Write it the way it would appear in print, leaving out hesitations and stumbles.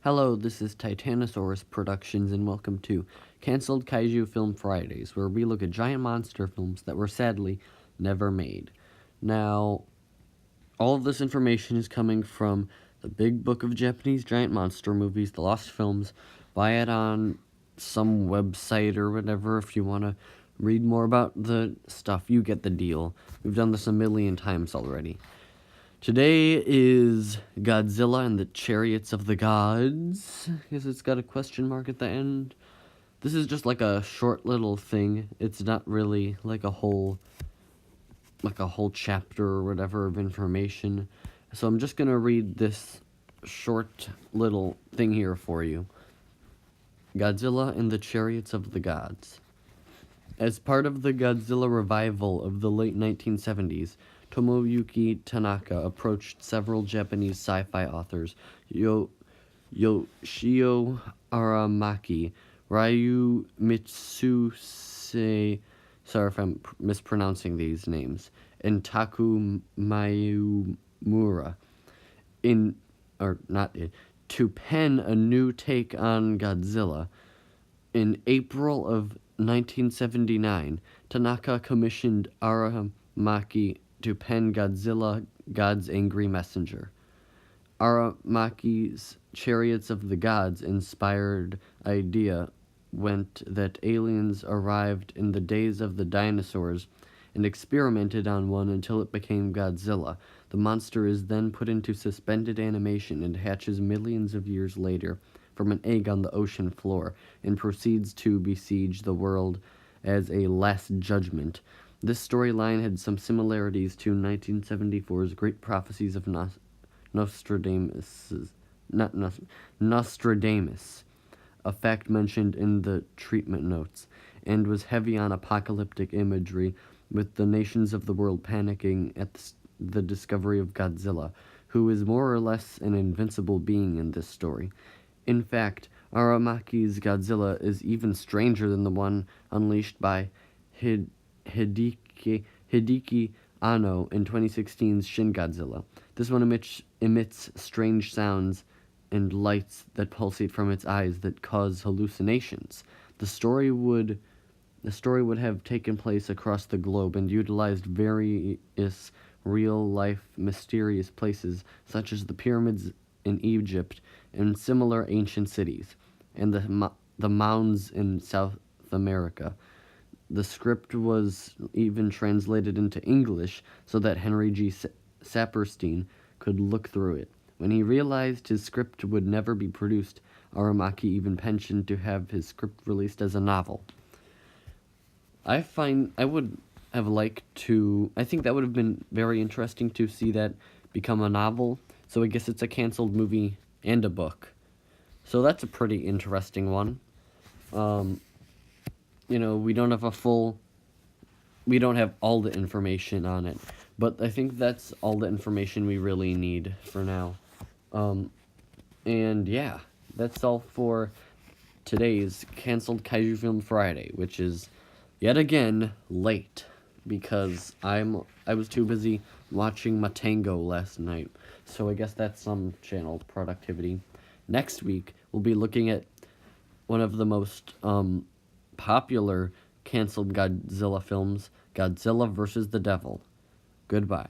Hello, this is Titanosaurus Productions, and welcome to Cancelled Kaiju Film Fridays, where we look at giant monster films that were sadly never made. Now, all of this information is coming from the Big Book of Japanese Giant Monster Movies, The Lost Films. Buy it on some website or whatever if you want to read more about the stuff. You get the deal. We've done this a million times already. Today is Godzilla and the Chariots of the Gods, because it's got a question mark at the end. This is just like a short little thing. It's not really like a whole chapter or whatever of information. So I'm just going to read this short little thing here for you. Godzilla and the Chariots of the Gods. As part of the Godzilla revival of the late 1970s, Tomoyuki Tanaka approached several Japanese sci-fi authors, Yoshio Aramaki, Ryu Mitsuse, sorry if I'm mispronouncing these names, and Taku Mayumura, to pen a new take on Godzilla. In April of 1979, Tanaka commissioned Aramaki to pen Godzilla, God's Angry Messenger. Aramaki's Chariots of the Gods inspired idea went that aliens arrived in the days of the dinosaurs and experimented on one until it became Godzilla. The monster is then put into suspended animation and hatches millions of years later from an egg on the ocean floor and proceeds to besiege the world as a last judgment. This storyline had some similarities to 1974's Great Prophecies of Nostradamus, a fact mentioned in the treatment notes, and was heavy on apocalyptic imagery, with the nations of the world panicking at the discovery of Godzilla, who is more or less an invincible being in this story. In fact, Aramaki's Godzilla is even stranger than the one unleashed by Hideki Anno in 2016's Shin Godzilla. This one emits strange sounds and lights that pulsate from its eyes that cause hallucinations. The story would have taken place across the globe and utilized various real-life mysterious places such as the pyramids in Egypt and similar ancient cities, and the mounds in South America. The script was even translated into English so that Henry G. Saperstein could look through it. When he realized his script would never be produced, Aramaki even pensioned to have his script released as a novel. I think that would have been very interesting to see that become a novel, so I guess it's a canceled movie and a book. So that's a pretty interesting one. We don't have all the information on it, but I think that's all the information we really need for now. And yeah, that's all for today's Cancelled Kaiju Film Friday, which is yet again late because I was too busy watching Matango last night, so I guess that's some channel productivity. Next week, we'll be looking at one of the most popular canceled Godzilla films, Godzilla vs. the Devil. Goodbye.